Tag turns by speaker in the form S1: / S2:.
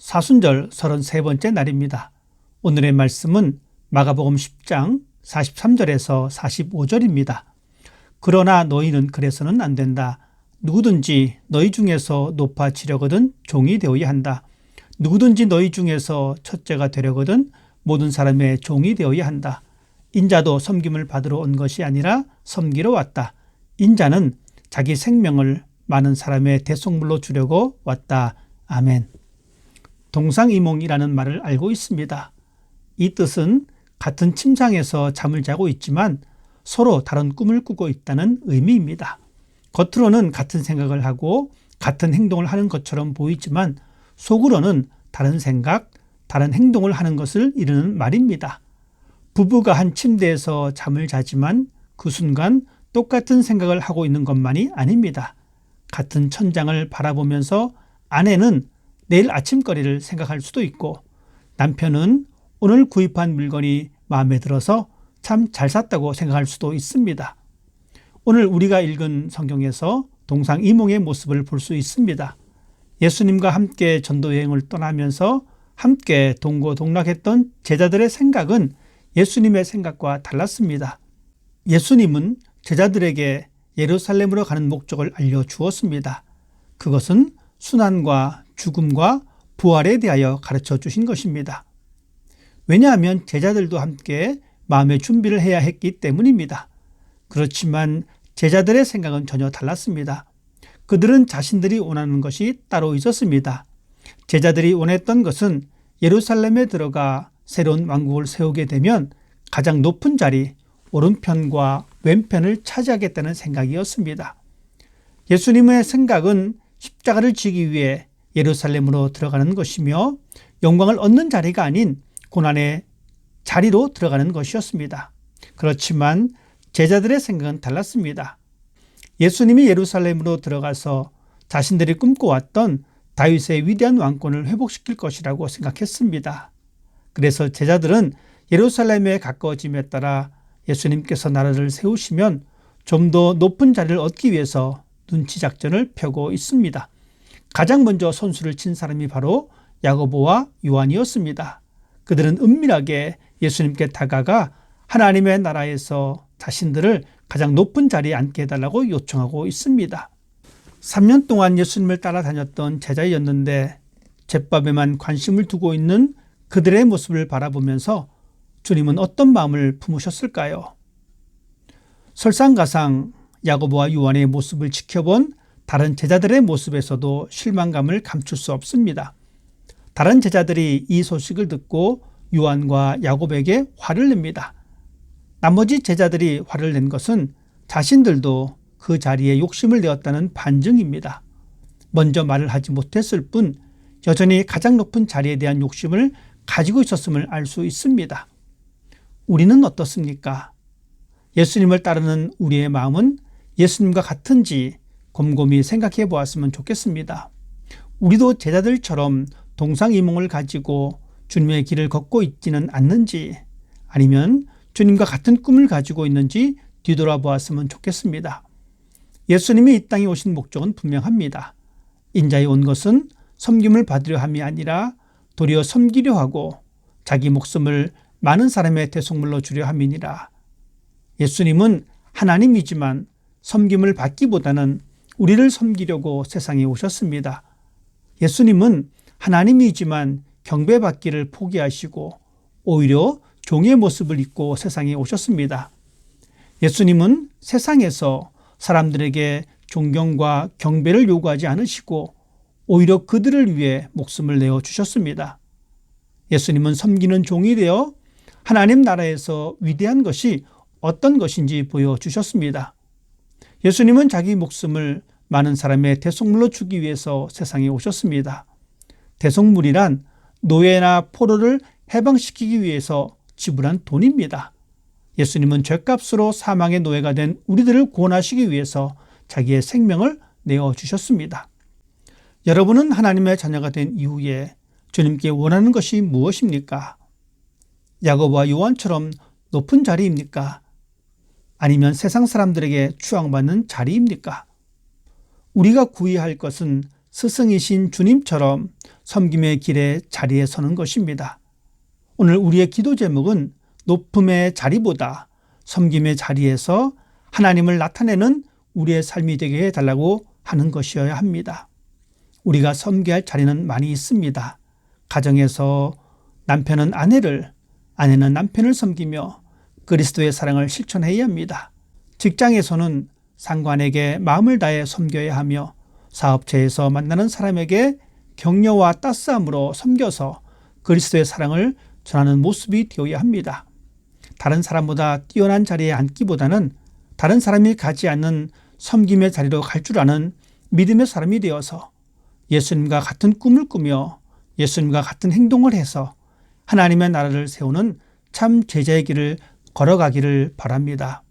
S1: 사순절 33번째 날입니다. 오늘의 말씀은 마가복음 10장 43절에서 45절입니다. 그러나 너희는 그래서는 안 된다. 누구든지 너희 중에서 높아지려거든 종이 되어야 한다. 누구든지 너희 중에서 첫째가 되려거든 모든 사람의 종이 되어야 한다. 인자도 섬김을 받으러 온 것이 아니라 섬기러 왔다. 인자는 자기 생명을 많은 사람의 대속물로 주려고 왔다. 아멘. 동상이몽이라는 말을 알고 있습니다. 이 뜻은 같은 침상에서 잠을 자고 있지만 서로 다른 꿈을 꾸고 있다는 의미입니다. 겉으로는 같은 생각을 하고 같은 행동을 하는 것처럼 보이지만 속으로는 다른 생각, 다른 행동을 하는 것을 이르는 말입니다. 부부가 한 침대에서 잠을 자지만 그 순간 똑같은 생각을 하고 있는 것만이 아닙니다. 같은 천장을 바라보면서 아내는 내일 아침거리를 생각할 수도 있고 남편은 오늘 구입한 물건이 마음에 들어서 참 잘 샀다고 생각할 수도 있습니다. 오늘 우리가 읽은 성경에서 동상이몽의 모습을 볼 수 있습니다. 예수님과 함께 전도여행을 떠나면서 함께 동고동락했던 제자들의 생각은 예수님의 생각과 달랐습니다. 예수님은 제자들에게 예루살렘으로 가는 목적을 알려주었습니다. 그것은 순환과 죽음과 부활에 대하여 가르쳐 주신 것입니다. 왜냐하면 제자들도 함께 마음의 준비를 해야 했기 때문입니다. 그렇지만 제자들의 생각은 전혀 달랐습니다. 그들은 자신들이 원하는 것이 따로 있었습니다. 제자들이 원했던 것은 예루살렘에 들어가 새로운 왕국을 세우게 되면 가장 높은 자리, 오른편과 왼편을 차지하겠다는 생각이었습니다. 예수님의 생각은 십자가를 지기 위해 예루살렘으로 들어가는 것이며 영광을 얻는 자리가 아닌 고난의 자리로 들어가는 것이었습니다. 그렇지만 제자들의 생각은 달랐습니다. 예수님이 예루살렘으로 들어가서 자신들이 꿈꿔왔던 다윗의 위대한 왕권을 회복시킬 것이라고 생각했습니다. 그래서 제자들은 예루살렘에 가까워짐에 따라 예수님께서 나라를 세우시면 좀 더 높은 자리를 얻기 위해서 눈치 작전을 펴고 있습니다. 가장 먼저 선수를 친 사람이 바로 야고보와 요한이었습니다. 그들은 은밀하게 예수님께 다가가 하나님의 나라에서 자신들을 가장 높은 자리에 앉게 해달라고 요청하고 있습니다. 3년 동안 예수님을 따라다녔던 제자였는데 잿밥에만 관심을 두고 있는 그들의 모습을 바라보면서 주님은 어떤 마음을 품으셨을까요? 설상가상 야고보와 요한의 모습을 지켜본 다른 제자들의 모습에서도 실망감을 감출 수 없습니다. 다른 제자들이 이 소식을 듣고 요한과 야고보에게 화를 냅니다. 나머지 제자들이 화를 낸 것은 자신들도 그 자리에 욕심을 내었다는 반증입니다. 먼저 말을 하지 못했을 뿐 여전히 가장 높은 자리에 대한 욕심을 가지고 있었음을 알 수 있습니다. 우리는 어떻습니까? 예수님을 따르는 우리의 마음은 예수님과 같은지 곰곰이 생각해 보았으면 좋겠습니다. 우리도 제자들처럼 동상이몽을 가지고 주님의 길을 걷고 있지는 않는지 아니면 주님과 같은 꿈을 가지고 있는지 뒤돌아보았으면 좋겠습니다. 예수님이 이 땅에 오신 목적은 분명합니다. 인자에 온 것은 섬김을 받으려 함이 아니라 도리어 섬기려 하고 자기 목숨을 많은 사람의 대속물로 주려 함이니라. 예수님은 하나님이지만 섬김을 받기보다는 우리를 섬기려고 세상에 오셨습니다. 예수님은 하나님이지만 경배받기를 포기하시고 오히려 종의 모습을 입고 세상에 오셨습니다. 예수님은 세상에서 사람들에게 존경과 경배를 요구하지 않으시고 오히려 그들을 위해 목숨을 내어주셨습니다. 예수님은 섬기는 종이 되어 하나님 나라에서 위대한 것이 어떤 것인지 보여주셨습니다. 예수님은 자기 목숨을 많은 사람의 대속물로 주기 위해서 세상에 오셨습니다. 대속물이란 노예나 포로를 해방시키기 위해서 지불한 돈입니다. 예수님은 죗값으로 사망의 노예가 된 우리들을 구원하시기 위해서 자기의 생명을 내어주셨습니다. 여러분은 하나님의 자녀가 된 이후에 주님께 원하는 것이 무엇입니까? 야고보와 요한처럼 높은 자리입니까? 아니면 세상 사람들에게 추앙받는 자리입니까? 우리가 구해야 할 것은 스승이신 주님처럼 섬김의 길에 자리에 서는 것입니다. 오늘 우리의 기도 제목은 높음의 자리보다 섬김의 자리에서 하나님을 나타내는 우리의 삶이 되게 해달라고 하는 것이어야 합니다. 우리가 섬겨야 할 자리는 많이 있습니다. 가정에서 남편은 아내를, 아내는 남편을 섬기며 그리스도의 사랑을 실천해야 합니다. 직장에서는 상관에게 마음을 다해 섬겨야 하며 사업체에서 만나는 사람에게 격려와 따스함으로 섬겨서 그리스도의 사랑을 전하는 모습이 되어야 합니다. 다른 사람보다 뛰어난 자리에 앉기보다는 다른 사람이 가지 않는 섬김의 자리로 갈 줄 아는 믿음의 사람이 되어서 예수님과 같은 꿈을 꾸며 예수님과 같은 행동을 해서 하나님의 나라를 세우는 참 제자의 길을 걸어가기를 바랍니다.